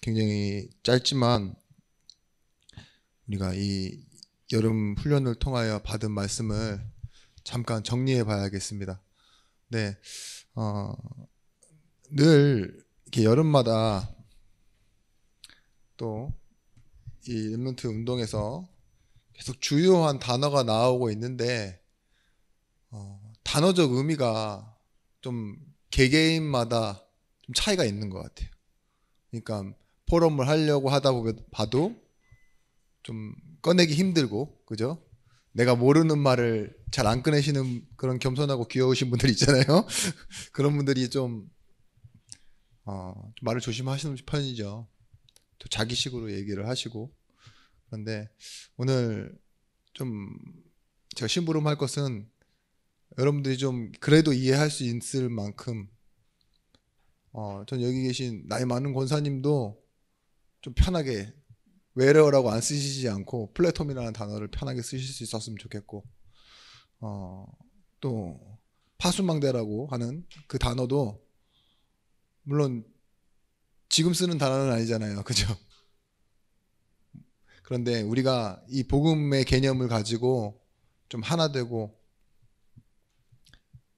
굉장히 짧지만 우리가 이 여름 훈련을 통하여 받은 말씀을 잠깐 정리해 봐야겠습니다. 네, 어, 늘 이렇게 여름마다 또 이 랩런트 운동에서 계속 주요한 단어가 나오고 있는데 단어적 의미가 좀 개개인마다 좀 차이가 있는 것 같아요. 그러니까 포럼을 하려고 하다 보면 봐도 좀 꺼내기 힘들고, 그죠? 내가 모르는 말을 잘 안 꺼내시는 그런 겸손하고 귀여우신 분들 있잖아요. 그런 분들이 좀 말을 조심하시는 편이죠. 또 자기식으로 얘기를 하시고. 그런데 오늘 좀 제가 심부름할 것은 여러분들이 좀 그래도 이해할 수 있을 만큼 전 여기 계신 나이 많은 권사님도 좀 편하게 웨어라고 안 쓰시지 않고 플랫폼이라는 단어를 편하게 쓰실 수 있었으면 좋겠고, 또 파수망대라고 하는 그 단어도 물론 지금 쓰는 단어는 아니잖아요, 그죠? 그런데 우리가 이 복음의 개념을 가지고 좀 하나 되고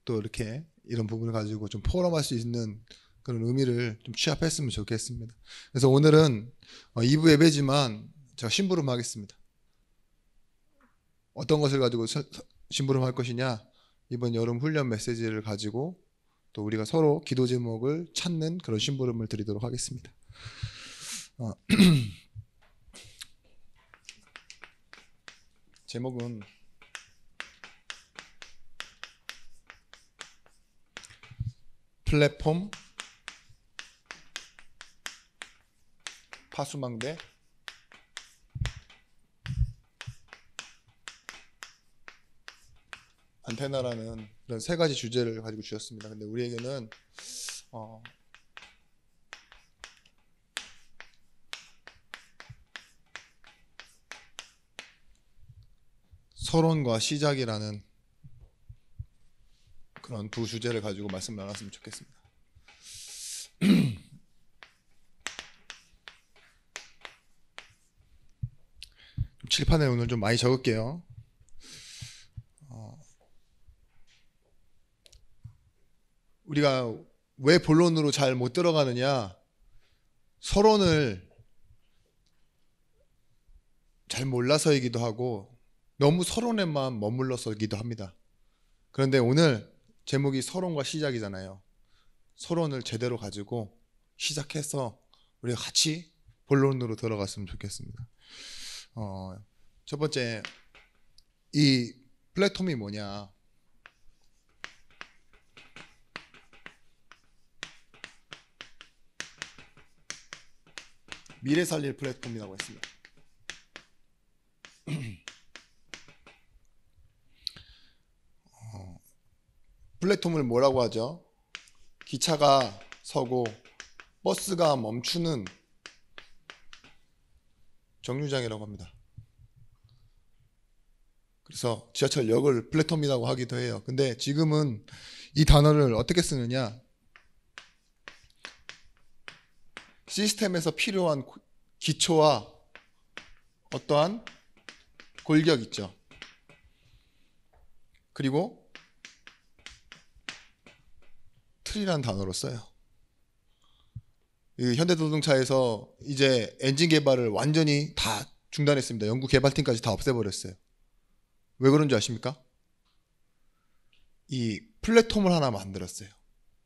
또 이렇게 이런 부분을 가지고 좀 포럼할 수 있는 그런 의미를 좀 취합했으면 좋겠습니다. 그래서 오늘은 2부 예배지만 제가 심부름 하겠습니다. 어떤 것을 가지고 심부름할 것이냐? 이번 여름 훈련 메시지를 가지고 또 우리가 서로 기도 제목을 찾는 그런 심부름을 드리도록 하겠습니다. 제목은 플랫폼, 파수망대, 안테나라는 이런 세 가지 주제를 가지고 주셨습니다. 근데 우리에게는 서론과 시작이라는 그런 두 주제를 가지고 말씀 나눴으면 좋겠습니다. 칠판에 오늘 좀 많이 적을게요. 우리가 왜 본론으로 잘 못 들어가느냐? 서론을 잘 몰라서이기도 하고 너무 서론에만 머물러서이기도 합니다. 그런데 오늘 제목이 서론과 시작이잖아요. 서론을 제대로 가지고 시작해서 우리가 같이 본론으로 들어갔으면 좋겠습니다. 첫 번째, 이 플랫폼이 뭐냐? 미래 살릴 플랫폼이라고 했습니다. 플랫폼을 뭐라고 하죠? 기차가 서고 버스가 멈추는 정류장이라고 합니다. 그래서 지하철역을 플랫폼이라고 하기도 해요. 근데 지금은 이 단어를 어떻게 쓰느냐? 시스템에서 필요한 기초와 어떠한 골격 있죠. 그리고 틀이라는 단어로 써요. 현대자동차에서 이제 엔진 개발을 완전히 다 중단했습니다. 연구 개발팀까지 다 없애버렸어요. 왜 그런지 아십니까? 이 플랫폼을 하나 만들었어요.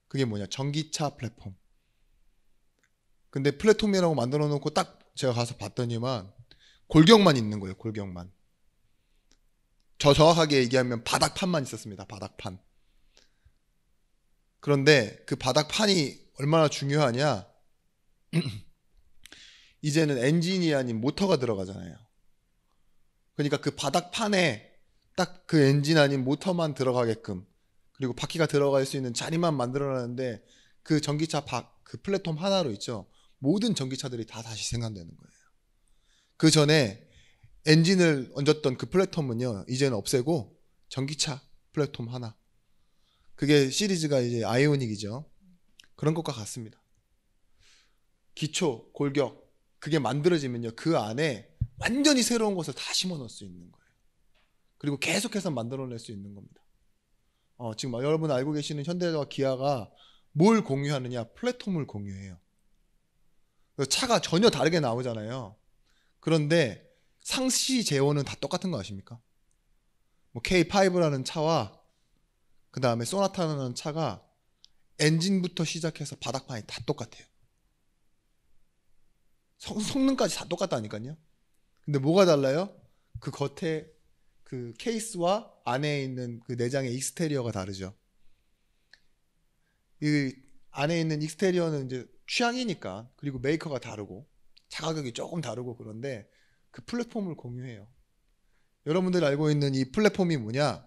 그게 뭐냐? 전기차 플랫폼. 근데 플랫폼이라고 만들어 놓고 딱 제가 가서 봤더니만 골격만 있는 거예요. 골격만. 정확하게 얘기하면 바닥판만 있었습니다. 바닥판. 그런데 그 바닥판이 얼마나 중요하냐? 이제는 엔진이 아닌 모터가 들어가잖아요. 그러니까 그 바닥판에 딱 그 엔진 아닌 모터만 들어가게끔, 그리고 바퀴가 들어갈 수 있는 자리만 만들어놨는데 그 전기차 그 플랫폼 하나로 있죠. 모든 전기차들이 다 다시 생산되는 거예요. 그 전에 엔진을 얹었던 그 플랫폼은요, 이제는 없애고 전기차 플랫폼 하나. 그게 시리즈가 이제 아이오닉이죠. 그런 것과 같습니다. 기초, 골격 그게 만들어지면요, 그 안에 완전히 새로운 것을 다 심어 넣을 수 있는 거예요. 그리고 계속해서 만들어낼 수 있는 겁니다. 지금 여러분 알고 계시는 현대자와 기아가 뭘 공유하느냐? 플랫폼을 공유해요. 차가 전혀 다르게 나오잖아요. 그런데 상시 제어는 다 똑같은 거 아십니까? 뭐 K5라는 차와 그 다음에 소나타라는 차가 엔진부터 시작해서 바닥판이 다 똑같아요. 성능까지 다 똑같다니까요. 근데 뭐가 달라요? 그 겉에 그 케이스와 안에 있는 그 내장의 익스테리어가 다르죠. 이 안에 있는 익스테리어는 이제 취향이니까, 그리고 메이커가 다르고 자가격이 조금 다르고, 그런데 그 플랫폼을 공유해요. 여러분들 알고 있는 이 플랫폼이 뭐냐?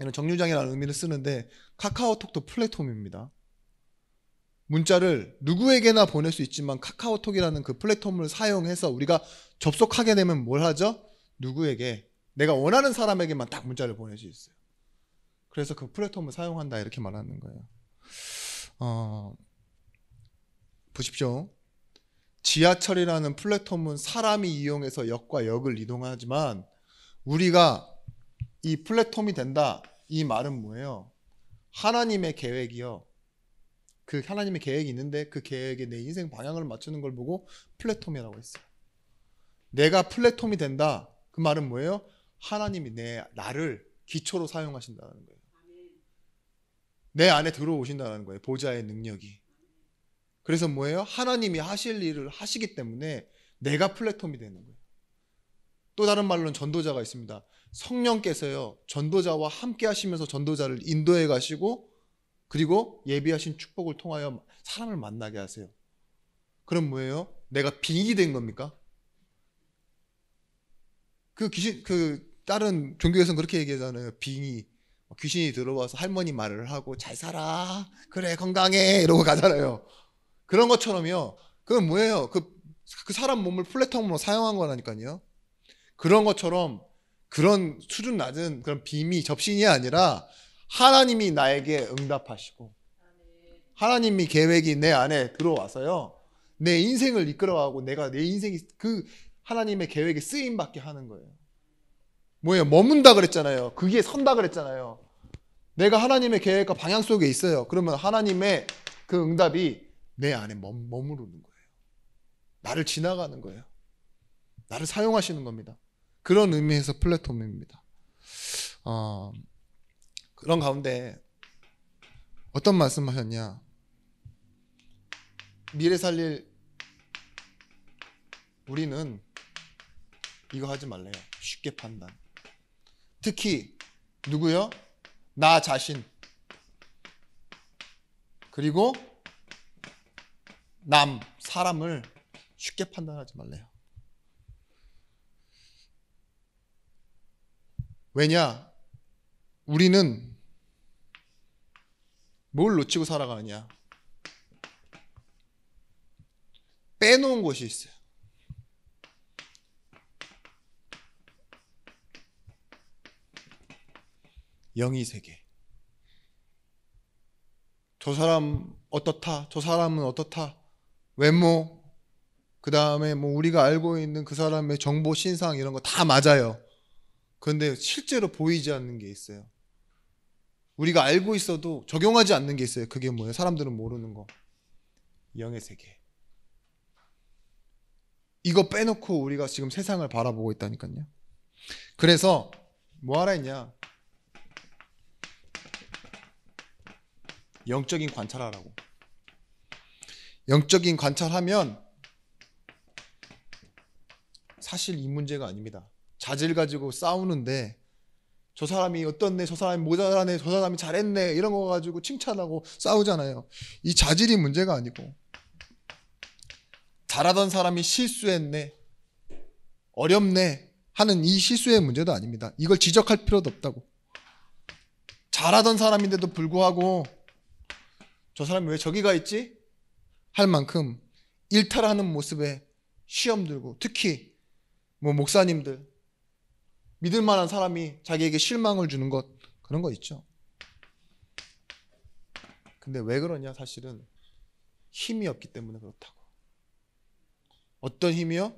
얘는 정류장이라는 의미를 쓰는데 카카오톡도 플랫폼입니다. 문자를 누구에게나 보낼 수 있지만 카카오톡이라는 그 플랫폼을 사용해서 우리가 접속하게 되면 뭘 하죠? 누구에게, 내가 원하는 사람에게만 딱 문자를 보낼 수 있어요. 그래서 그 플랫폼을 사용한다 이렇게 말하는 거예요. 보십시오. 지하철이라는 플랫폼은 사람이 이용해서 역과 역을 이동하지만 우리가 이 플랫폼이 된다, 이 말은 뭐예요? 하나님의 계획이요. 그 하나님의 계획이 있는데 그 계획에 내 인생 방향을 맞추는 걸 보고 플랫폼이라고 했어요. 내가 플랫폼이 된다, 그 말은 뭐예요? 하나님이 나를 기초로 사용하신다는 거예요. 내 안에 들어오신다는 거예요. 보좌의 능력이. 그래서 뭐예요? 하나님이 하실 일을 하시기 때문에 내가 플랫폼이 되는 거예요. 또 다른 말로는 전도자가 있습니다. 성령께서요, 전도자와 함께 하시면서 전도자를 인도해 가시고, 그리고 예비하신 축복을 통하여 사람을 만나게 하세요. 그럼 뭐예요? 내가 빙이 된 겁니까? 그 다른 종교에서는 그렇게 얘기하잖아요. 빙이, 귀신이 들어와서 할머니 말을 하고 잘 살아, 그래 건강해 이러고 가잖아요. 그런 것처럼요. 그건 뭐예요? 그 사람 몸을 플랫폼으로 사용한 거라니까요. 그런 것처럼 그런 수준 낮은 그런 빔이 접신이 아니라 하나님이 나에게 응답하시고 하나님이 계획이 내 안에 들어와서요, 내 인생을 이끌어가고 내가 내 인생이 그 하나님의 계획에 쓰임 받게 하는 거예요. 뭐예요? 머문다 그랬잖아요. 그게 선다 그랬잖아요. 내가 하나님의 계획과 방향 속에 있어요. 그러면 하나님의 그 응답이 내 안에 머무르는 거예요. 나를 지나가는 거예요. 나를 사용하시는 겁니다. 그런 의미에서 플랫폼입니다. 그런 가운데 어떤 말씀하셨냐? 미래 살릴 우리는 이거 하지 말래요. 쉽게 판단. 특히 누구요? 나 자신, 그리고 사람을 쉽게 판단하지 말래요. 왜냐? 우리는 뭘 놓치고 살아가느냐? 빼놓은 것이 있어요. 영의 세계. 저 사람 어떻다? 저 사람은 어떻다? 외모, 그 다음에 뭐 우리가 알고 있는 그 사람의 정보, 신상 이런 거 다 맞아요. 그런데 실제로 보이지 않는 게 있어요. 우리가 알고 있어도 적용하지 않는 게 있어요. 그게 뭐예요? 사람들은 모르는 거. 영의 세계. 이거 빼놓고 우리가 지금 세상을 바라보고 있다니까요. 그래서 뭐 하라 했냐? 영적인 관찰하라고. 영적인 관찰하면 사실 이 문제가 아닙니다. 자질 가지고 싸우는데 저 사람이 어떻네, 저 사람이 모자라네, 저 사람이 잘했네 이런 거 가지고 칭찬하고 싸우잖아요. 이 자질이 문제가 아니고, 잘하던 사람이 실수했네, 어렵네 하는 이 실수의 문제도 아닙니다. 이걸 지적할 필요도 없다고. 잘하던 사람인데도 불구하고 저 사람이 왜 저기 가 있지? 할 만큼 일탈하는 모습에 시험 들고, 특히 뭐 목사님들, 믿을 만한 사람이 자기에게 실망을 주는 것, 그런 거 있죠. 근데 왜 그러냐? 사실은 힘이 없기 때문에 그렇다고. 어떤 힘이요?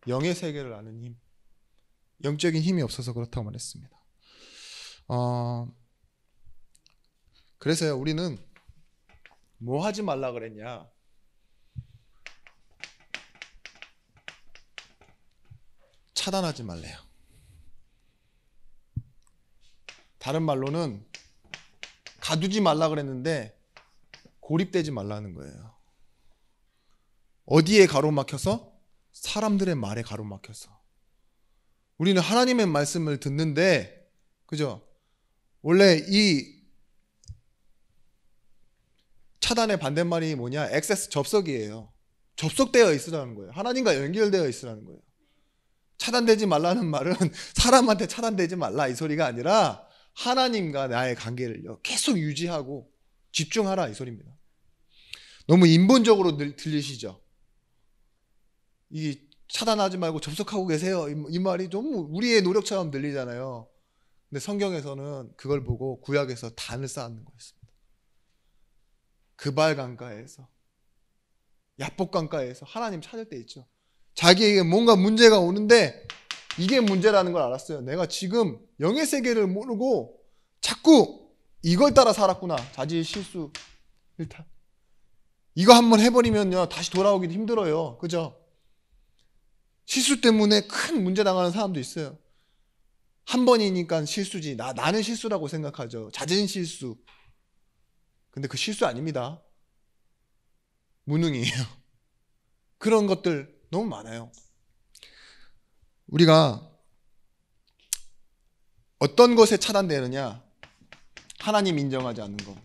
영의 세계를 아는 힘. 영적인 힘이 없어서 그렇다고 말했습니다. 그래서요, 우리는 뭐 하지 말라 그랬냐? 차단하지 말래요. 다른 말로는 가두지 말라 그랬는데 고립되지 말라는 거예요. 어디에 가로막혀서? 사람들의 말에 가로막혀서. 우리는 하나님의 말씀을 듣는데, 그죠? 원래 이 차단의 반대말이 뭐냐? 액세스, 접속이에요. 접속되어 있으라는 거예요. 하나님과 연결되어 있으라는 거예요. 차단되지 말라는 말은 사람한테 차단되지 말라 이 소리가 아니라 하나님과 나의 관계를 계속 유지하고 집중하라 이 소리입니다. 너무 인본적으로 들리시죠? 이 차단하지 말고 접속하고 계세요. 이 말이 좀 우리의 노력처럼 들리잖아요. 근데 성경에서는 그걸 보고 구약에서 단을 쌓는 거였습니다. 그발 강가에서, 야복 강가에서 하나님 찾을 때 있죠. 자기에게 뭔가 문제가 오는데 이게 문제라는 걸 알았어요. 내가 지금 영의 세계를 모르고 자꾸 이걸 따라 살았구나. 자질 실수 일탈. 이거 한번 해버리면요 다시 돌아오기도 힘들어요. 그죠? 실수 때문에 큰 문제 당하는 사람도 있어요. 한 번이니까 실수지. 나는 실수라고 생각하죠. 잦은 실수. 근데 그 실수 아닙니다. 무능이에요. 그런 것들 너무 많아요. 우리가 어떤 것에 차단되느냐? 하나님 인정하지 않는 것.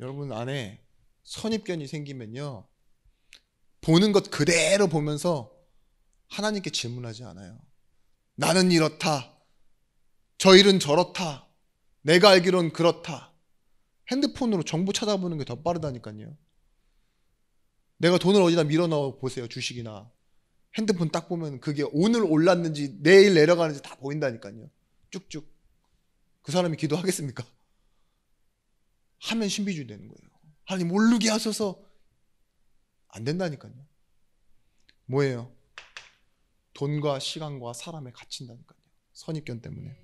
여러분 안에 선입견이 생기면요, 보는 것 그대로 보면서 하나님께 질문하지 않아요. 나는 이렇다. 저 일은 저렇다. 내가 알기론 그렇다. 핸드폰으로 정보 찾아보는 게 더 빠르다니까요. 내가 돈을 어디다 밀어 넣어 보세요. 주식이나. 핸드폰 딱 보면 그게 오늘 올랐는지 내일 내려가는지 다 보인다니까요. 쭉쭉. 그 사람이 기도하겠습니까? 하면 신비주의 되는 거예요. 하나님 모르게 하셔서 안 된다니까요. 뭐예요? 돈과 시간과 사람에 갇힌다니까요. 선입견 때문에.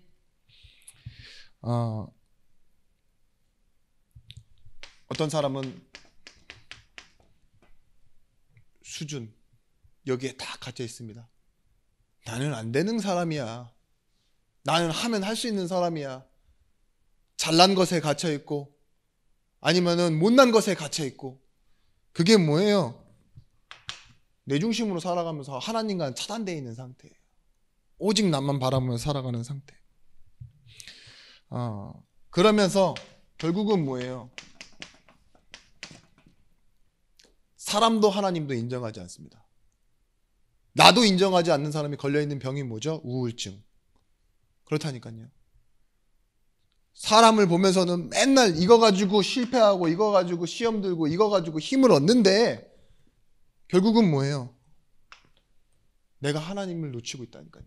어떤 사람은 수준 여기에 다 갇혀 있습니다. 나는 안 되는 사람이야. 나는 하면 할 수 있는 사람이야. 잘난 것에 갇혀 있고 아니면은 못난 것에 갇혀 있고. 그게 뭐예요? 내 중심으로 살아가면서 하나님과는 차단되어 있는 상태예요. 오직 나만 바라보며 살아가는 상태. 그러면서 결국은 뭐예요? 사람도 하나님도 인정하지 않습니다. 나도 인정하지 않는 사람이 걸려있는 병이 뭐죠? 우울증. 그렇다니까요. 사람을 보면서는 맨날 이거 가지고 실패하고 이거 가지고 시험 들고 이거 가지고 힘을 얻는데 결국은 뭐예요? 내가 하나님을 놓치고 있다니까요.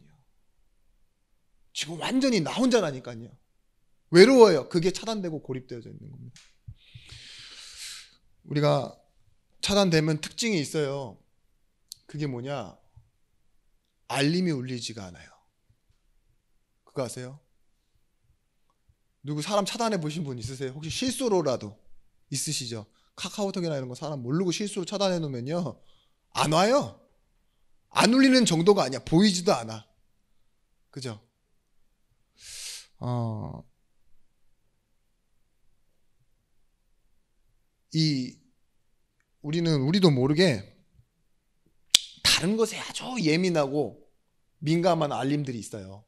지금 완전히 나 혼자라니까요. 외로워요. 그게 차단되고 고립되어져 있는 겁니다. 우리가 차단되면 특징이 있어요. 그게 뭐냐? 알림이 울리지가 않아요. 그거 아세요? 누구 사람 차단해 보신 분 있으세요? 혹시 실수로라도 있으시죠? 카카오톡이나 이런 거 사람 모르고 실수로 차단해 놓으면요 안 와요. 안 울리는 정도가 아니야. 보이지도 않아. 그죠? 우리도 모르게 다른 것에 아주 예민하고 민감한 알림들이 있어요.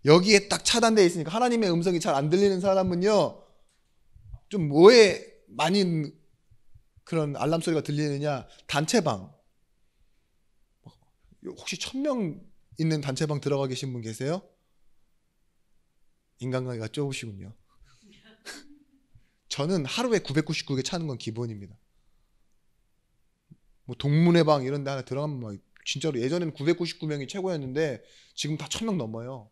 여기에 딱 차단되어 있으니까 하나님의 음성이 잘 안 들리는 사람은요, 좀 뭐에 많이 그런 알람 소리가 들리느냐? 단체방. 혹시 1000명 있는 단체방 들어가 계신 분 계세요? 인간관계가 좁으시군요. 저는 하루에 999개 차는 건 기본입니다. 뭐 동문회 방 이런 데 하나 들어가면 막 진짜로 예전에는 999명이 최고였는데 지금 다 1000명 넘어요.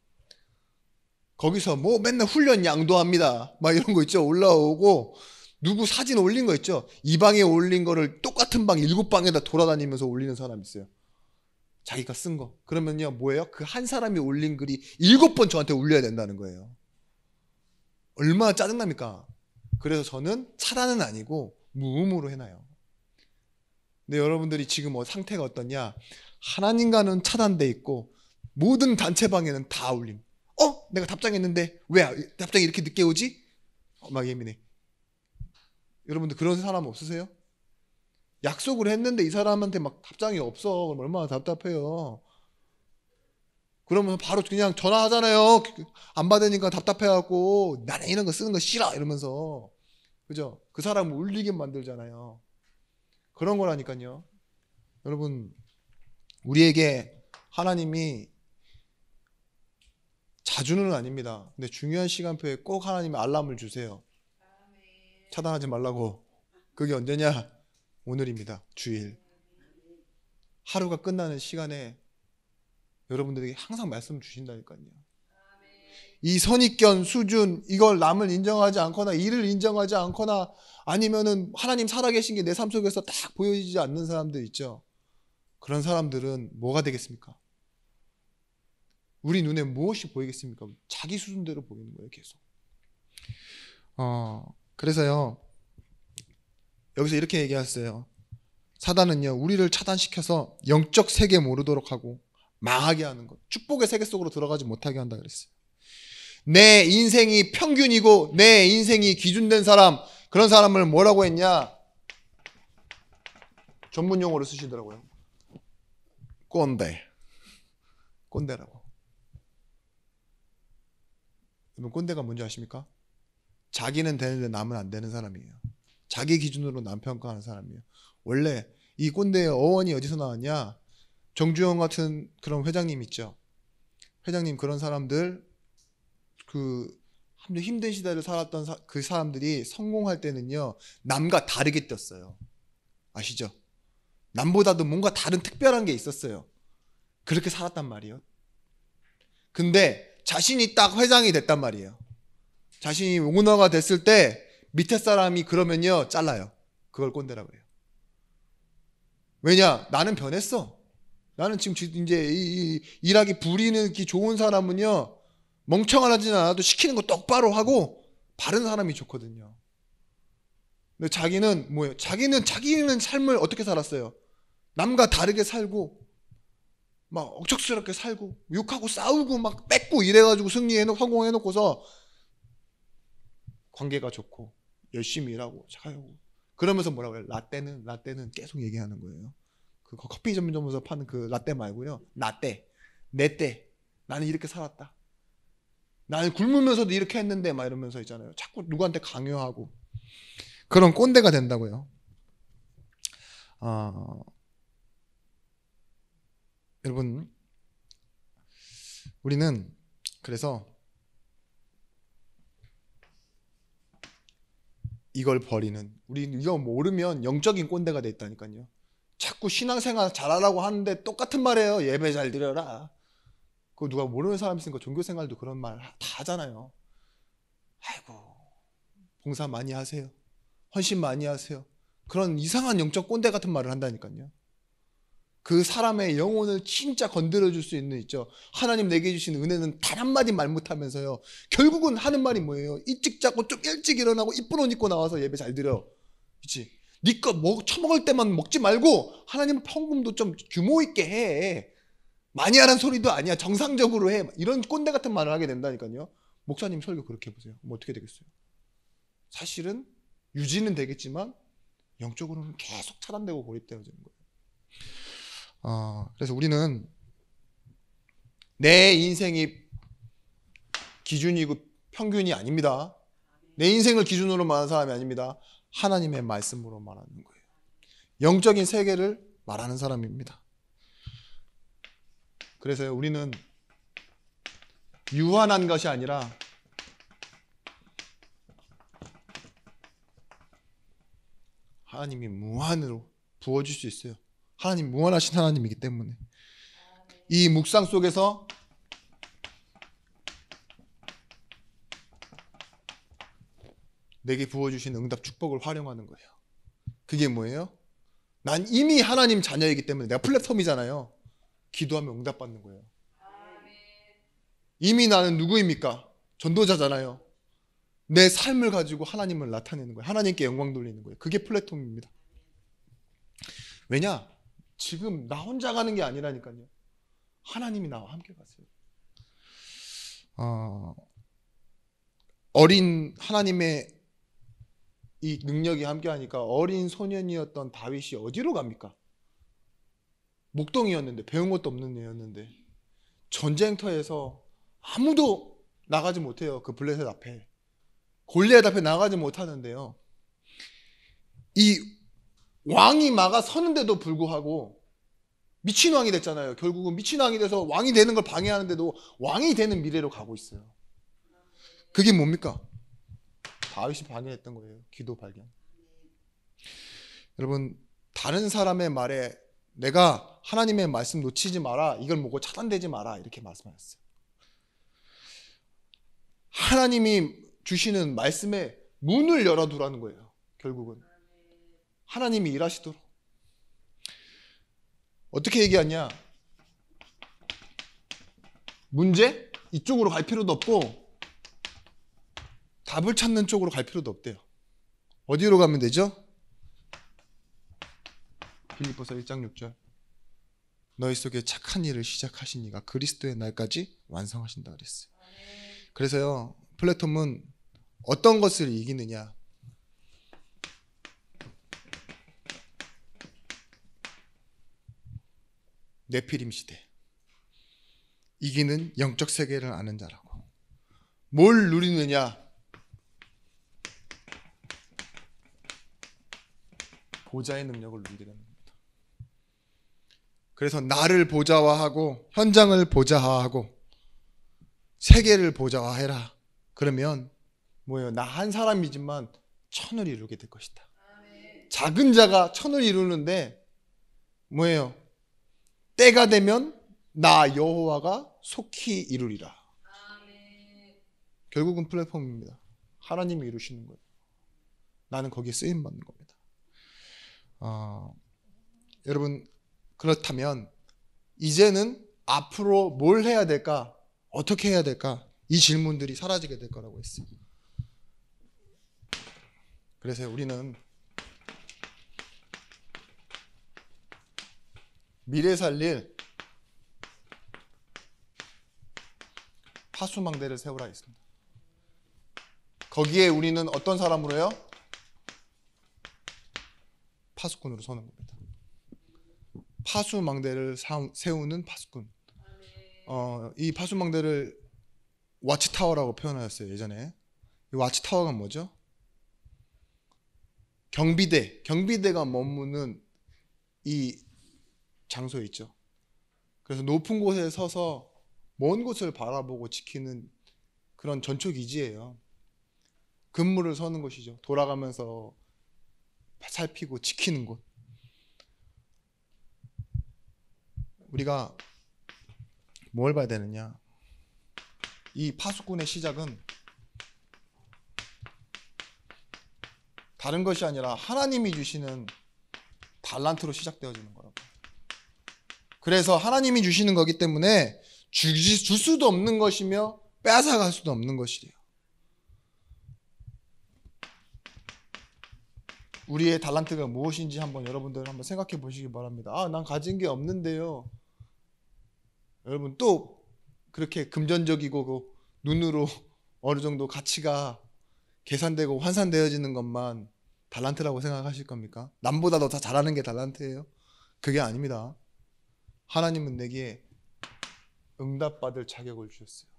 거기서 뭐 맨날 훈련 양도합니다. 막 이런 거 있죠. 올라오고 누구 사진 올린 거 있죠. 이 방에 올린 거를 똑같은 방 7방에다 돌아다니면서 올리는 사람 있어요. 자기가 쓴 거. 그러면요 뭐예요? 그 한 사람이 올린 글이 7번 저한테 올려야 된다는 거예요. 얼마나 짜증납니까? 그래서 저는 차단은 아니고 무음으로 해놔요. 근데 여러분들이 지금 상태가 어떠냐? 하나님과는 차단돼 있고 모든 단체방에는 다 올림. 내가 답장했는데 왜 답장이 이렇게 늦게 오지? 막 예민해. 여러분들 그런 사람 없으세요? 약속을 했는데 이 사람한테 막 답장이 없어. 그럼 얼마나 답답해요. 그러면 바로 그냥 전화하잖아요. 안 받으니까 답답해갖고 나는 이런 거 쓰는 거 싫어 이러면서. 그죠? 그 사람을 울리게 만들잖아요. 그런 거라니까요. 여러분 우리에게 하나님이 자주는 아닙니다. 근데 중요한 시간표에 꼭 하나님이 알람을 주세요. 차단하지 말라고. 그게 언제냐? 오늘입니다. 주일. 하루가 끝나는 시간에 여러분들에게 항상 말씀 주신다니까요. 이 선입견 수준, 이걸 남을 인정하지 않거나 일을 인정하지 않거나 아니면은 하나님 살아계신 게 내 삶 속에서 딱 보여지지 않는 사람들 있죠. 그런 사람들은 뭐가 되겠습니까? 우리 눈에 무엇이 보이겠습니까? 자기 수준대로 보이는 거예요, 계속. 그래서요, 여기서 이렇게 얘기했어요. 사단은요, 우리를 차단시켜서 영적 세계 모르도록 하고 망하게 하는 것, 축복의 세계 속으로 들어가지 못하게 한다 그랬어요. 내 인생이 평균이고 내 인생이 기준된 사람, 그런 사람을 뭐라고 했냐? 전문 용어로 쓰시더라고요. 꼰대라고. 여러분 꼰대가 뭔지 아십니까? 자기는 되는데 남은 안 되는 사람이에요. 자기 기준으로 남 평가하는 사람이에요. 원래 이 꼰대의 어원이 어디서 나왔냐? 정주영 같은 그런 회장님 있죠. 회장님 그런 사람들 힘든 시대를 살았던 그 사람들이 성공할 때는요 남과 다르게 떴어요. 아시죠? 남보다도 뭔가 다른 특별한 게 있었어요. 그렇게 살았단 말이에요. 근데 자신이 딱 회장이 됐단 말이에요. 자신이 오너가 됐을 때 밑에 사람이 그러면요 잘라요. 그걸 꼰대라고 해요. 왜냐? 나는 변했어. 나는 지금 이제 일하기 부리는 좋은 사람은요 멍청하지는 않아도 시키는 거 똑바로 하고 바른 사람이 좋거든요. 근데 자기는 뭐예요? 자기는 삶을 어떻게 살았어요? 남과 다르게 살고 막 억척스럽게 살고 욕하고 싸우고 막 뺏고 이래가지고 성공해놓고서 관계가 좋고 열심히 일하고 잘하고 그러면서 뭐라고 해요? 라떼는 계속 얘기하는 거예요. 그 커피 전문점에서 파는 그 라떼 말고요. 나떼, 내 때 나는 이렇게 살았다. 나는 굶으면서도 이렇게 했는데 막 이러면서 있잖아요. 자꾸 누구한테 강요하고 그런 꼰대가 된다고요. 여러분 우리는 그래서 이걸 버리는 우리 이거 모르면 영적인 꼰대가 돼 있다니까요. 자꾸 신앙생활 잘하라고 하는데 똑같은 말이에요. 예배 잘 드려라. 그거 누가 모르는 사람 있으니까 종교생활도 그런 말 다 하잖아요. 아이고 봉사 많이 하세요. 헌신 많이 하세요. 그런 이상한 영적 꼰대 같은 말을 한다니까요. 그 사람의 영혼을 진짜 건드려줄 수 있는 있죠. 하나님 내게 주신 은혜는 단 한마디 말 못하면서요. 결국은 하는 말이 뭐예요? 일찍 자고 좀 일찍 일어나고 이쁜 옷 입고 나와서 예배 잘 드려. 그치? 네 거 처먹을 때만 먹지 말고 하나님 헌금도 좀 규모 있게 해. 많이 하라는 소리도 아니야. 정상적으로 해. 이런 꼰대 같은 말을 하게 된다니까요. 목사님 설교 그렇게 해보세요. 뭐 어떻게 되겠어요? 사실은 유지는 되겠지만 영적으로는 계속 차단되고 고립되어지는 거예요. 그래서 우리는 내 인생이 기준이고 평균이 아닙니다. 내 인생을 기준으로 말하는 사람이 아닙니다. 하나님의 말씀으로 말하는 거예요. 영적인 세계를 말하는 사람입니다. 그래서 우리는 유한한 것이 아니라 하나님이 무한으로 부어줄 수 있어요. 하나님 무한하신 하나님이기 때문에 이 묵상 속에서 내게 부어주신 응답 축복을 활용하는 거예요. 그게 뭐예요? 난 이미 하나님 자녀이기 때문에 내가 플랫폼이잖아요. 기도하면 응답받는 거예요. 이미 나는 누구입니까? 전도자잖아요. 내 삶을 가지고 하나님을 나타내는 거예요. 하나님께 영광 돌리는 거예요. 그게 플랫폼입니다. 왜냐? 지금 나 혼자 가는 게 아니라니까요. 하나님이 나와 함께 가세요. 어린 하나님의 이 능력이 함께하니까 어린 소년이었던 다윗이 어디로 갑니까? 목동이었는데, 배운 것도 없는 애였는데 전쟁터에서 아무도 나가지 못해요. 그 블레셋 앞에, 골리앗 앞에 나가지 못하는데요, 이 왕이 막아 서는데도 불구하고 미친 왕이 됐잖아요. 결국은 미친 왕이 돼서 왕이 되는 걸 방해하는데도 왕이 되는 미래로 가고 있어요. 그게 뭡니까? 다윗이 방해했던 거예요. 기도 발견. 여러분, 다른 사람의 말에 내가 하나님의 말씀 놓치지 마라, 이걸 보고 차단되지 마라, 이렇게 말씀하셨어요. 하나님이 주시는 말씀에 문을 열어두라는 거예요. 결국은 하나님이 일하시도록. 어떻게 얘기하냐? 문제? 이쪽으로 갈 필요도 없고 답을 찾는 쪽으로 갈 필요도 없대요. 어디로 가면 되죠? 빌립보서 1장 6절. 너희 속에 착한 일을 시작하신 이가 그리스도의 날까지 완성하신다 그랬어요. 그래서요, 플래톤은 어떤 것을 이기느냐? 네피림 시대. 이기는 영적 세계를 아는 자라고. 뭘 누리느냐? 보좌의 능력을 누리게 되는 겁니다. 그래서 나를 보좌화하고 현장을 보좌화하고 세계를 보좌화해라. 그러면 뭐예요? 나 한 사람이지만 천을 이루게 될 것이다. 작은 자가 천을 이루는데 뭐예요? 때가 되면 나 여호와가 속히 이루리라. 결국은 플랫폼입니다. 하나님이 이루시는 거예요. 나는 거기에 쓰임받는 겁니다. 여러분, 그렇다면 이제는 앞으로 뭘 해야 될까? 어떻게 해야 될까? 이 질문들이 사라지게 될 거라고 했어요. 그래서 우리는 미래 살릴 파수망대를 세우라 했습니다. 거기에 우리는 어떤 사람으로 해요? 파수꾼으로 서는 겁니다. 파수망대를 세우는 파수꾼. 이 파수망대를 와치타워라고 표현하였어요. 예전에. 이 와치타워가 뭐죠? 경비대가 머무는 이 장소에 있죠. 그래서 높은 곳에 서서 먼 곳을 바라보고 지키는 그런 전초기지예요. 근무를 서는 곳이죠. 돌아가면서 살피고 지키는 곳. 우리가 뭘 봐야 되느냐? 이 파수꾼의 시작은 다른 것이 아니라 하나님이 주시는 달란트로 시작되어지는 거라고. 그래서 하나님이 주시는 거기 때문에 줄 수도 없는 것이며 빼앗아갈 수도 없는 것이래요. 우리의 달란트가 무엇인지 여러분들 한번 생각해 보시기 바랍니다. 난 가진 게 없는데요. 여러분, 또 그렇게 금전적이고 눈으로 어느 정도 가치가 계산되고 환산되어지는 것만 달란트라고 생각하실 겁니까? 남보다 더 잘하는 게 달란트예요? 그게 아닙니다. 하나님은 내게 응답받을 자격을 주셨어요.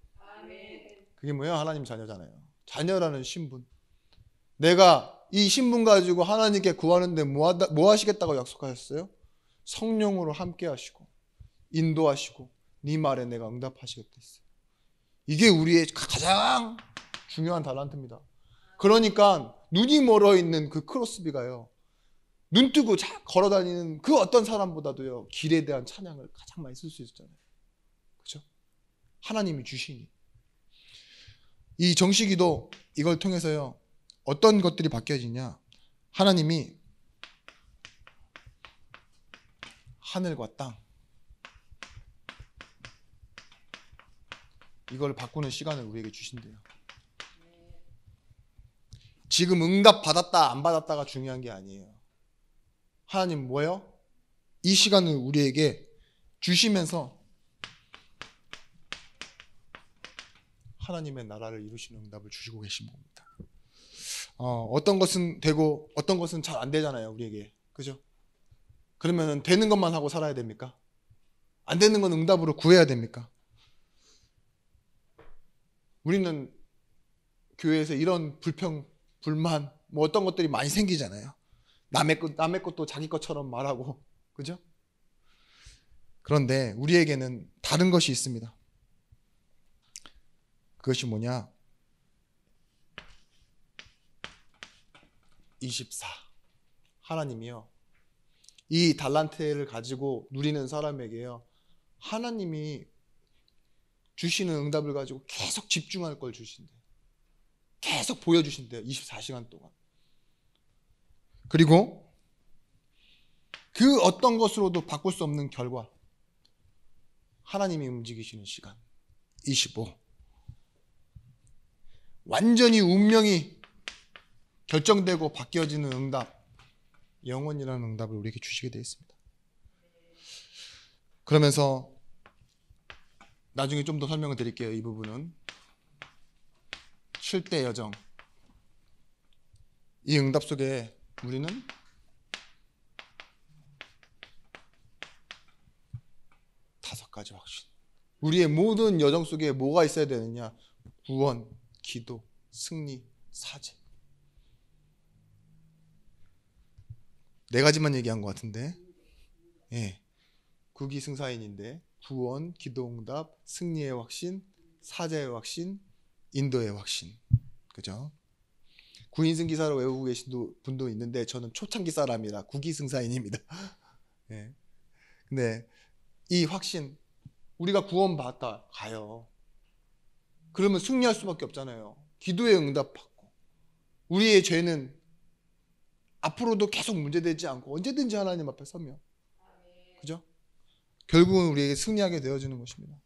그게 뭐예요? 하나님 자녀잖아요. 자녀라는 신분. 내가 이 신분 가지고 하나님께 구하는데 뭐 하시겠다고 약속하셨어요? 성령으로 함께 하시고 인도하시고 네 말에 내가 응답하시겠다 했어요. 이게 우리의 가장 중요한 달란트입니다. 그러니까 눈이 멀어 있는 그 크로스비가요, 눈 뜨고 걸어다니는 그 어떤 사람보다도요, 길에 대한 찬양을 가장 많이 쓸 수 있었잖아요. 그렇죠? 하나님이 주시니. 이 정식이도 이걸 통해서요, 어떤 것들이 바뀌어지냐? 하나님이 하늘과 땅 이걸 바꾸는 시간을 우리에게 주신대요. 지금 응답 받았다 안 받았다가 중요한 게 아니에요. 하나님 뭐예요? 이 시간을 우리에게 주시면서 하나님의 나라를 이루시는 응답을 주시고 계신 겁니다. 어떤 것은 되고 어떤 것은 잘 안 되잖아요, 우리에게. 그죠? 그러면 되는 것만 하고 살아야 됩니까? 안 되는 건 응답으로 구해야 됩니까? 우리는 교회에서 이런 불평, 불만, 뭐 어떤 것들이 많이 생기잖아요. 남의 것도 자기 것처럼 말하고, 그죠? 그런데 우리에게는 다른 것이 있습니다. 그것이 뭐냐? 24. 하나님이요. 이 달란트를 가지고 누리는 사람에게요. 하나님이 주시는 응답을 가지고 계속 집중할 걸 주신대요. 계속 보여주신대요. 24시간 동안. 그리고 그 어떤 것으로도 바꿀 수 없는 결과. 하나님이 움직이시는 시간. 25. 완전히 운명이 결정되고 바뀌어지는 응답. 영원이라는 응답을 우리에게 주시게 되어 있습니다. 그러면서 나중에 좀 더 설명을 드릴게요. 이 부분은 7대 여정. 이 응답 속에 우리는 다섯 가지 확신. 우리의 모든 여정 속에 뭐가 있어야 되느냐? 구원, 기도, 승리, 사죄. 네 가지만 얘기한 것 같은데, 예, 국위승사인인데 구원, 기도응답, 승리의 확신, 사죄의 확신, 인도의 확신, 그죠? 구인승 기사로 외우고 계신 분도 있는데 저는 초창기 사람이라 국위승사인입니다. 예. 근데 이 확신, 우리가 구원받았다 가요. 그러면 승리할 수밖에 없잖아요. 기도의 응답받고 우리의 죄는 앞으로도 계속 문제되지 않고 언제든지 하나님 앞에 서면, 그죠? 결국은 우리에게 승리하게 되어지는 것입니다.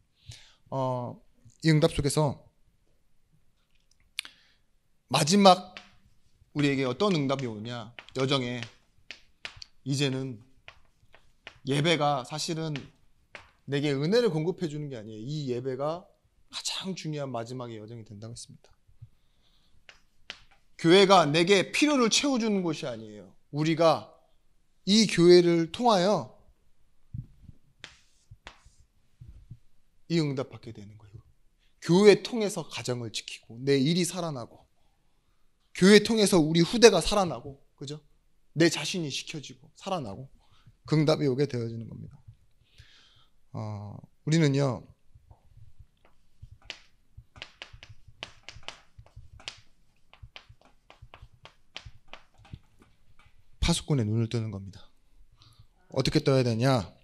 이 응답 속에서 마지막 우리에게 어떤 응답이 오냐? 여정에 이제는 예배가 사실은 내게 은혜를 공급해 주는 게 아니에요. 이 예배가 가장 중요한 마지막의 여정이 된다고 했습니다. 교회가 내게 필요를 채워주는 곳이 아니에요. 우리가 이 교회를 통하여 이 응답 받게 되는 거예요. 교회 통해서 가정을 지키고 내 일이 살아나고 교회 통해서 우리 후대가 살아나고, 그죠? 내 자신이 지켜지고 살아나고 그 응답이 오게 되어지는 겁니다. 우리는요 파수꾼의 눈을 뜨는 겁니다. 어떻게 떠야 되냐?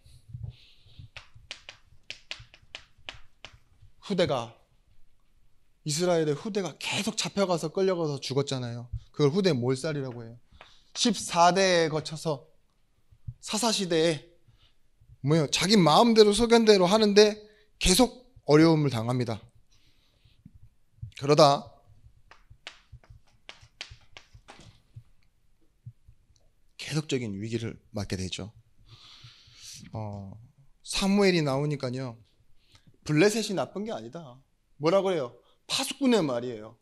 후대가, 이스라엘의 후대가 계속 잡혀가서 끌려가서 죽었잖아요. 그걸 후대 몰살이라고 해요. 14대에 거쳐서 사사시대에 뭐예요? 자기 마음대로 소견대로 하는데 계속 어려움을 당합니다. 그러다 계속적인 위기를 맞게 되죠. 사무엘이 나오니까요. 블레셋이 나쁜 게 아니다. 뭐라 그래요? 파수꾼의 말이에요.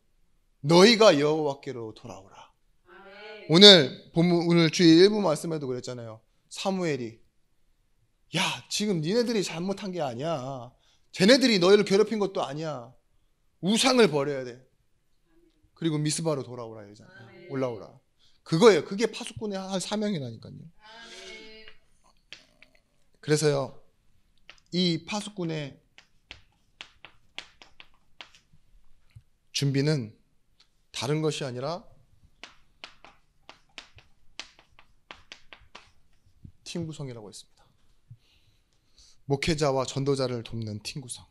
너희가 여호와께로 돌아오라. 오늘 주일 일부 말씀에도 그랬잖아요. 사무엘이 야, 지금 니네들이 잘못한 게 아니야. 쟤네들이 너희를 괴롭힌 것도 아니야. 우상을 버려야 돼. 그리고 미스바로 돌아오라 이러잖아요. 올라오라. 그거예요. 그게 파수꾼의 할 사명이라니까요. 그래서요, 이 파수꾼의 준비는 다른 것이 아니라 팀 구성이라고 했습니다. 목회자와 전도자를 돕는 팀 구성.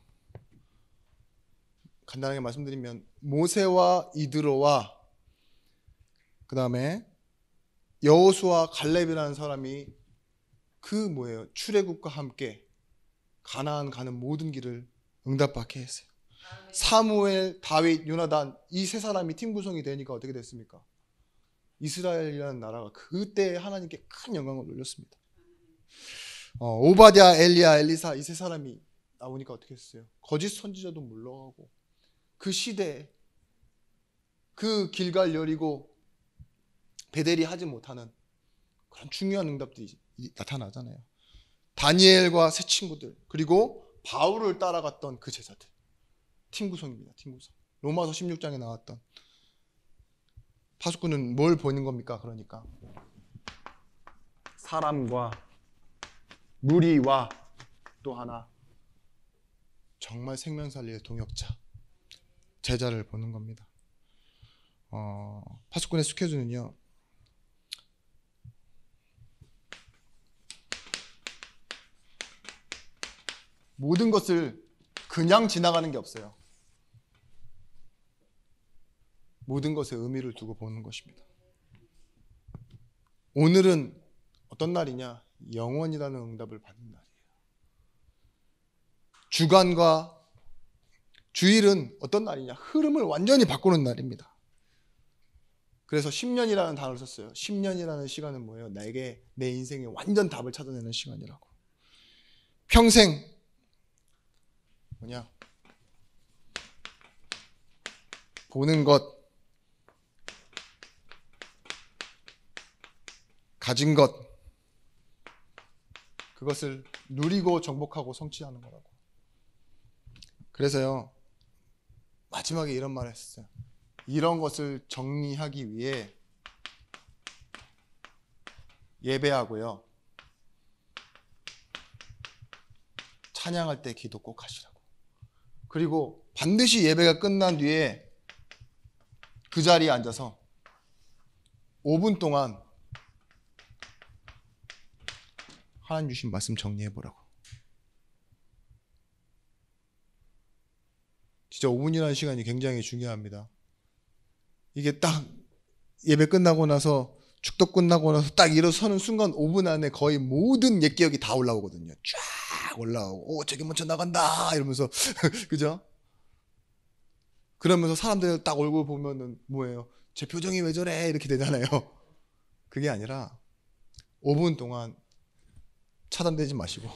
간단하게 말씀드리면 모세와 이드로와 그 다음에 여호수아 갈렙이라는 사람이 그 뭐예요? 출애굽과 함께 가나안 가는 모든 길을 응답받게 했어요. 사무엘, 다윗, 요나단 이 세 사람이 팀 구성이 되니까 어떻게 됐습니까? 이스라엘이라는 나라가 그때 하나님께 큰 영광을 돌렸습니다. 오바댜, 엘리야, 엘리사 이 세 사람이 나오니까 어떻게 했어요? 거짓 선지자도 물러가고 그 시대에 그 길갈 여리고 베델이 하지 못하는 그런 중요한 응답들이 나타나잖아요. 다니엘과 새 친구들 그리고 바울을 따라갔던 그 제자들 팀 구성입니다. 팀 구성. 로마서 16장에 나왔던 파수꾼은 뭘 보는 겁니까? 그러니까 사람과 무리와 또 하나 정말 생명살리의 동역자 제자를 보는 겁니다. 파수꾼의 스케줄은요. 모든 것을 그냥 지나가는 게 없어요. 모든 것에 의미를 두고 보는 것입니다. 오늘은 어떤 날이냐? 영원이라는 응답을 받는 날이에요. 주간과 주일은 어떤 날이냐? 흐름을 완전히 바꾸는 날입니다. 그래서 10년이라는 단어를 썼어요. 10년이라는 시간은 뭐예요? 내게 내 인생에 완전 답을 찾아내는 시간이라고. 평생 뭐냐? 보는 것, 가진 것, 그것을 누리고 정복하고 성취하는 거라고. 그래서요, 마지막에 이런 말을 했어요. 이런 것을 정리하기 위해 예배하고요, 찬양할 때 기도 꼭 하시라고. 그리고 반드시 예배가 끝난 뒤에 그 자리에 앉아서 5분 동안 하나님 주신 말씀 정리해 보라고. 진짜 5분이라는 시간이 굉장히 중요합니다. 이게 딱 예배 끝나고 나서 축도 끝나고 나서 딱 일어서는 순간 5분 안에 거의 모든 옛 기억이 다 올라오거든요. 쫙 올라오고 오 저기 먼저 나간다 이러면서 그죠? 그러면서 사람들 딱 얼굴 보면은 뭐예요? 제 표정이 왜 저래? 이렇게 되잖아요. 그게 아니라 5분 동안 차단되지 마시고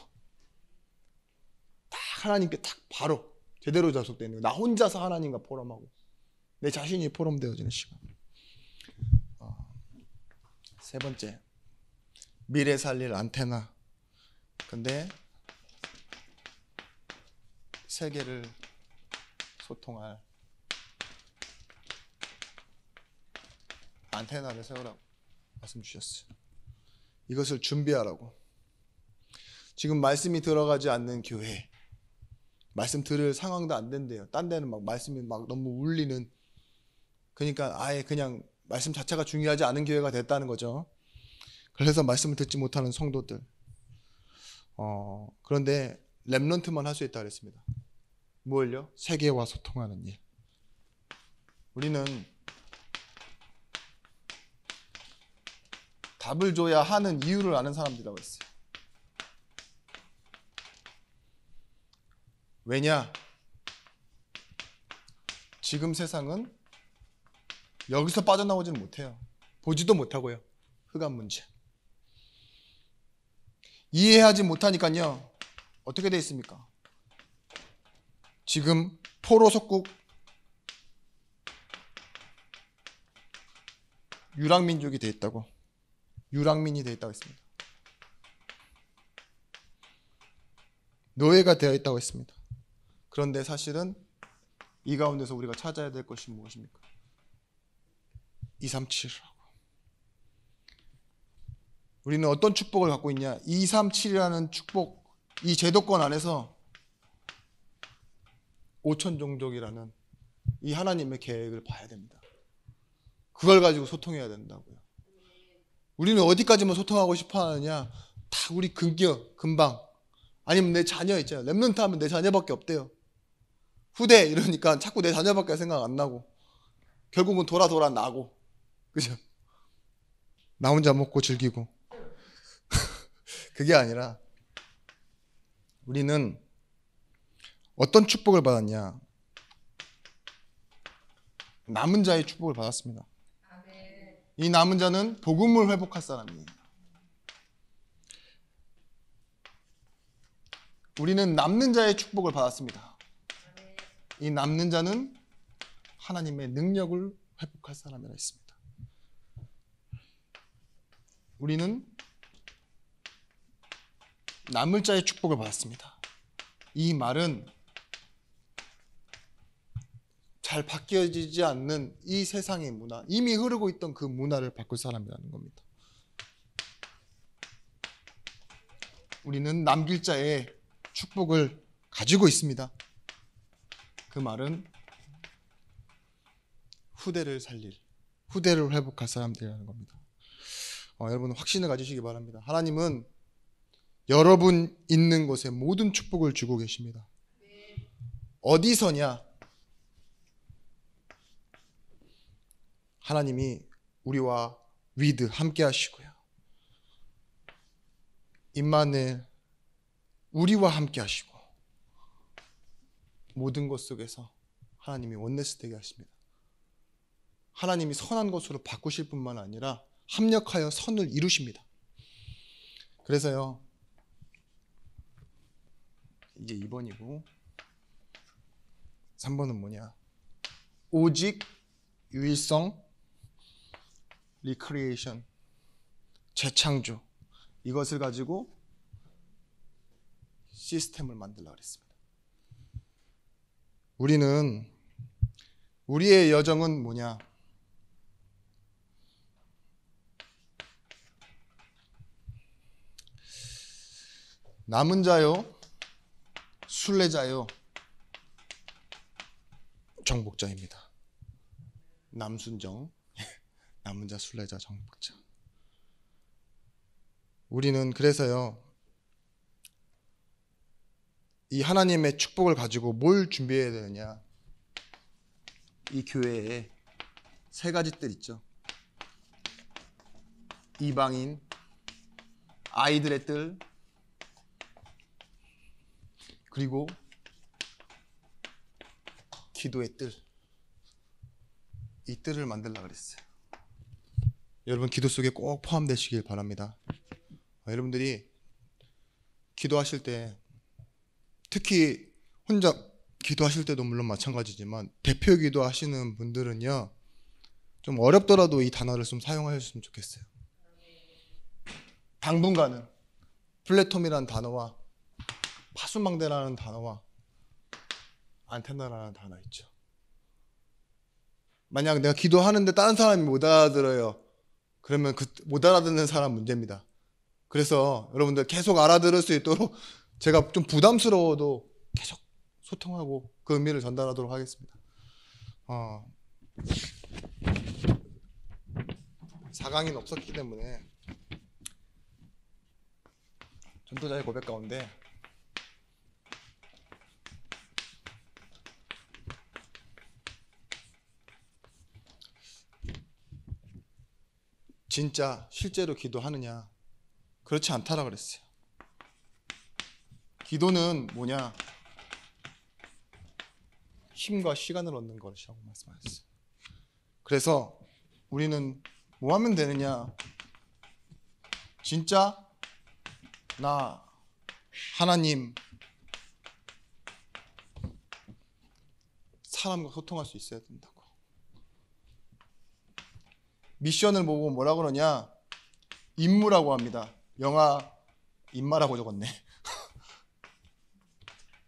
딱 하나님께 딱 바로 제대로 접속되는 나 혼자서 하나님과 포럼하고 내 자신이 포럼되어지는 시간. 세 번째, 미래 살릴 안테나. 근데 세계를 소통할 안테나를 세우라고 말씀 주셨어요. 이것을 준비하라고. 지금 말씀이 들어가지 않는 교회, 말씀 들을 상황도 안 된대요. 딴 데는 막 말씀이 막 너무 울리는, 그러니까 아예 그냥 말씀 자체가 중요하지 않은 교회가 됐다는 거죠. 그래서 말씀을 듣지 못하는 성도들. 그런데 렘넌트만 할 수 있다 그랬습니다. 뭘요? 세계와 소통하는 일. 우리는 답을 줘야 하는 이유를 아는 사람들이라고 했어요. 왜냐? 지금 세상은 여기서 빠져나오지는 못해요. 보지도 못하고요. 흑암 문제. 이해하지 못하니까요. 어떻게 돼 있습니까? 지금 포로 속국 유랑민족이 돼 있다고. 유랑민이 돼 있다고 했습니다. 노예가 되어 있다고 했습니다. 그런데 사실은 이 가운데서 우리가 찾아야 될 것이 무엇입니까? 237이라고. 우리는 어떤 축복을 갖고 있냐? 237이라는 축복, 이 제도권 안에서 5천 종족이라는 이 하나님의 계획을 봐야 됩니다. 그걸 가지고 소통해야 된다고요. 우리는 어디까지만 소통하고 싶어 하느냐? 다 우리 금방. 아니면 내 자녀 있잖아요. 렘넌트 하면 내 자녀밖에 없대요. 후대 이러니까 자꾸 내 자녀밖에 생각 안 나고 결국은 돌아 나고. 그죠? 나 혼자 먹고 즐기고. 그게 아니라 우리는 어떤 축복을 받았냐? 남은 자의 축복을 받았습니다. 이 남은 자는 복음을 회복할 사람이에요. 우리는 남는 자의 축복을 받았습니다. 이 남는 자는 하나님의 능력을 회복할 사람이라 했습니다. 우리는 남을 자의 축복을 받았습니다. 이 말은 잘 바뀌어지지 않는 이 세상의 문화, 이미 흐르고 있던 그 문화를 바꿀 사람이라는 겁니다. 우리는 남길 자의 축복을 가지고 있습니다. 그 말은 후대를 살릴, 후대를 회복할 사람들이라는 겁니다. 여러분 확신을 가지시기 바랍니다. 하나님은 여러분 있는 곳에 모든 축복을 주고 계십니다. 어디서냐? 하나님이 우리와 위드 함께 하시고요. 임마누엘 우리와 함께 하시고 모든 것 속에서 하나님이 원네스 되게 하십니다. 하나님이 선한 것으로 바꾸실 뿐만 아니라 합력하여 선을 이루십니다. 그래서요. 이게 2번이고 3번은 뭐냐? 오직 유일성 리크리에이션 재창조 이것을 가지고 시스템을 만들려고 그랬습니다. 우리의 여정은 뭐냐? 남은 자요, 순례자요, 정복자입니다. 남순정, 남은 자, 순례자, 정복자. 우리는 그래서요, 이 하나님의 축복을 가지고 뭘 준비해야 되느냐? 이 교회에 3가지 뜰 있죠. 이방인, 아이들의 뜰, 그리고 기도의 뜰. 이 뜰을 만들려고 그랬어요. 여러분 기도 속에 꼭 포함되시길 바랍니다. 여러분들이 기도하실 때 특히 혼자 기도하실 때도 물론 마찬가지지만 대표 기도하시는 분들은요 좀 어렵더라도 이 단어를 좀 사용하셨으면 좋겠어요. 당분간은 플랫폼이라는 단어와 파수망대라는 단어와 안테나라는 단어 있죠. 만약 내가 기도하는데 다른 사람이 못 알아들어요. 그러면 그 못 알아듣는 사람 문제입니다. 그래서 여러분들 계속 알아들을 수 있도록 제가 좀 부담스러워도 계속 소통하고 그 의미를 전달하도록 하겠습니다. 4강인 없었기 때문에 전도자의 고백 가운데 진짜 실제로 기도하느냐? 그렇지 않다라 그랬어요. 기도는 뭐냐? 힘과 시간을 얻는 것이라고 말씀하셨어요. 그래서 우리는 뭐 하면 되느냐? 진짜 나 하나님 사람과 소통할 수 있어야 된다고. 미션을 보고 뭐라 그러냐? 임무라고 합니다. 영화 임마라고 적었네.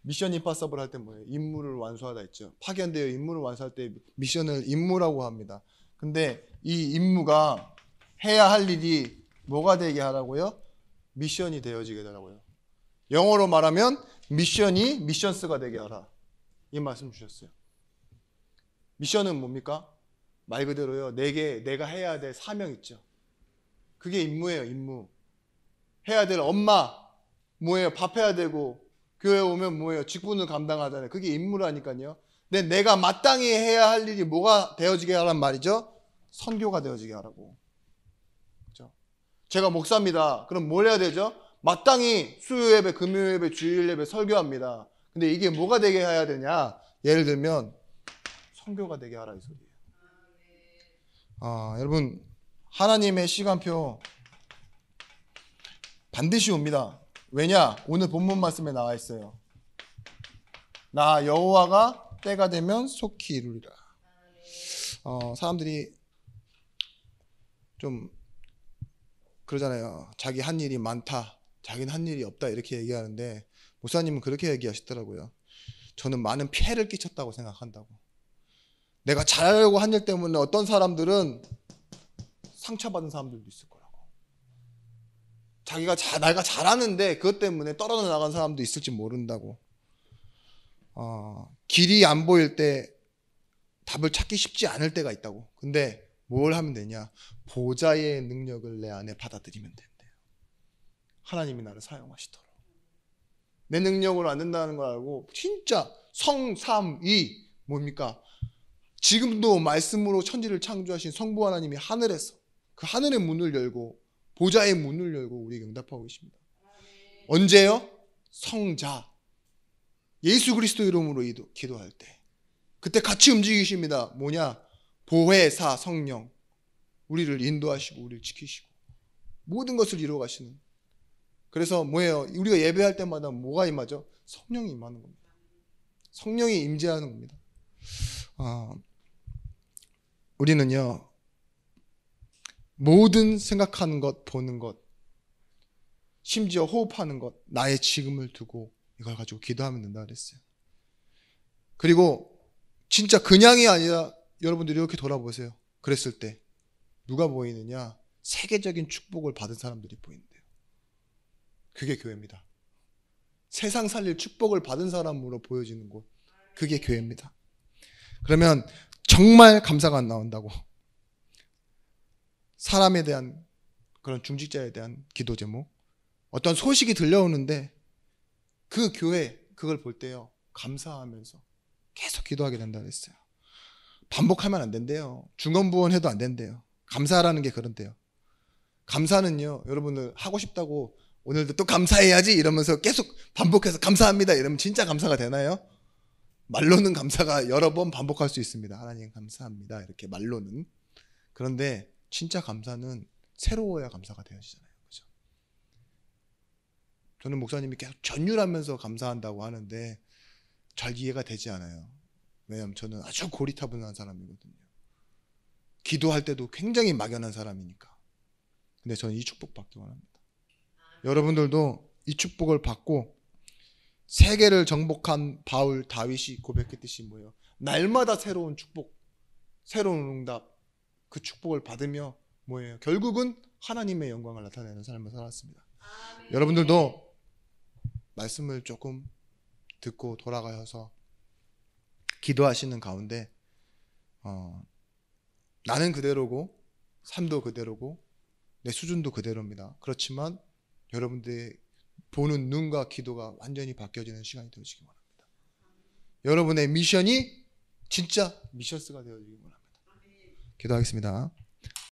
미션 임파서블 할 때 뭐예요? 임무를 완수하다 했죠. 파견되어 임무를 완수할 때 미션을 임무라고 합니다. 근데 이 임무가 해야 할 일이 뭐가 되게 하라고요? 미션이 되어지게 하라고요. 영어로 말하면 미션이 미션스가 되게 하라. 이 말씀 주셨어요. 미션은 뭡니까? 말 그대로요. 내가 해야 될 사명 있죠. 그게 임무예요. 임무. 해야 될 엄마 뭐예요? 밥 해야 되고 교회 오면 뭐예요? 직분을 감당하잖아요. 그게 임무라니까요. 근데 내가 마땅히 해야 할 일이 뭐가 되어지게 하란 말이죠? 선교가 되어지게 하라고. 그렇죠? 제가 목사입니다. 그럼 뭘 해야 되죠? 마땅히 수요 예배, 금요 예배, 주일 예배 설교합니다. 근데 이게 뭐가 되게 해야 되냐? 예를 들면 선교가 되게 하라 이 소리예요. 여러분 하나님의 시간표 반드시 옵니다. 왜냐? 오늘 본문 말씀에 나와 있어요. 나 여호와가 때가 되면 속히 이루리라. 사람들이 좀 그러잖아요. 자기 한 일이 많다, 자기는 한 일이 없다 이렇게 얘기하는데 목사님은 그렇게 얘기하시더라고요. 저는 많은 피해를 끼쳤다고 생각한다고. 내가 잘하려고 한 일 때문에 어떤 사람들은 상처받은 사람들도 있을 거라고. 내가 잘하는데 그것 때문에 떨어져 나간 사람도 있을지 모른다고. 길이 안 보일 때 답을 찾기 쉽지 않을 때가 있다고. 근데 뭘 하면 되냐? 보좌의 능력을 내 안에 받아들이면 된대요. 하나님이 나를 사용하시도록. 내 능력으로 안 된다는 걸 알고 진짜 성삼위 뭡니까? 지금도 말씀으로 천지를 창조하신 성부 하나님이 하늘에서 그 하늘의 문을 열고 보좌의 문을 열고 우리에게 응답하고 계십니다. 언제요? 성자 예수 그리스도 이름으로 기도할 때 그때 같이 움직이십니다. 뭐냐? 보혜사 성령 우리를 인도하시고 우리를 지키시고 모든 것을 이루어 가시는. 그래서 뭐예요? 우리가 예배할 때마다 뭐가 임하죠? 성령이 임하는 겁니다. 성령이 임재하는 겁니다. 우리는요 모든 생각하는 것, 보는 것, 심지어 호흡하는 것, 나의 지금을 두고 이걸 가지고 기도하면 된다 그랬어요. 그리고 진짜 그냥이 아니라 여러분들이 이렇게 돌아보세요. 그랬을 때 누가 보이느냐? 세계적인 축복을 받은 사람들이 보이는데요. 그게 교회입니다. 세상 살릴 축복을 받은 사람으로 보여지는 곳, 그게 교회입니다. 그러면 정말 감사가 안 나온다고. 사람에 대한 그런 중직자에 대한 기도 제목, 어떤 소식이 들려오는데 그 교회 그걸 볼 때요 감사하면서 계속 기도하게 된다 그랬어요. 반복하면 안 된대요. 중언부언해도 안 된대요. 감사라는 게 그런데요. 감사는요 여러분들 하고 싶다고 오늘도 또 감사해야지 이러면서 계속 반복해서 감사합니다 이러면 진짜 감사가 되나요? 말로는 감사가 여러 번 반복할 수 있습니다. 하나님 감사합니다 이렇게 말로는. 그런데 진짜 감사는 새로워야 감사가 되어지잖아요. 그죠? 저는 목사님이 계속 전율하면서 감사한다고 하는데 잘 이해가 되지 않아요. 왜냐하면 저는 아주 고리타분한 사람이거든요. 기도할 때도 굉장히 막연한 사람이니까. 근데 저는 이 축복 받기 원합니다. 여러분들도 이 축복을 받고 세계를 정복한 바울 다윗이 고백했듯이 뭐예요? 날마다 새로운 축복, 새로운 응답, 그 축복을 받으며 뭐예요? 결국은 하나님의 영광을 나타내는 삶을 살았습니다. 아멘. 여러분들도 말씀을 조금 듣고 돌아가셔서 기도하시는 가운데 나는 그대로고 삶도 그대로고 내 수준도 그대로입니다. 그렇지만 여러분들의 보는 눈과 기도가 완전히 바뀌어지는 시간이 되어지기 원합니다. 여러분의 미션이 진짜 미션스가 되어지기 원합니다. 기도하겠습니다.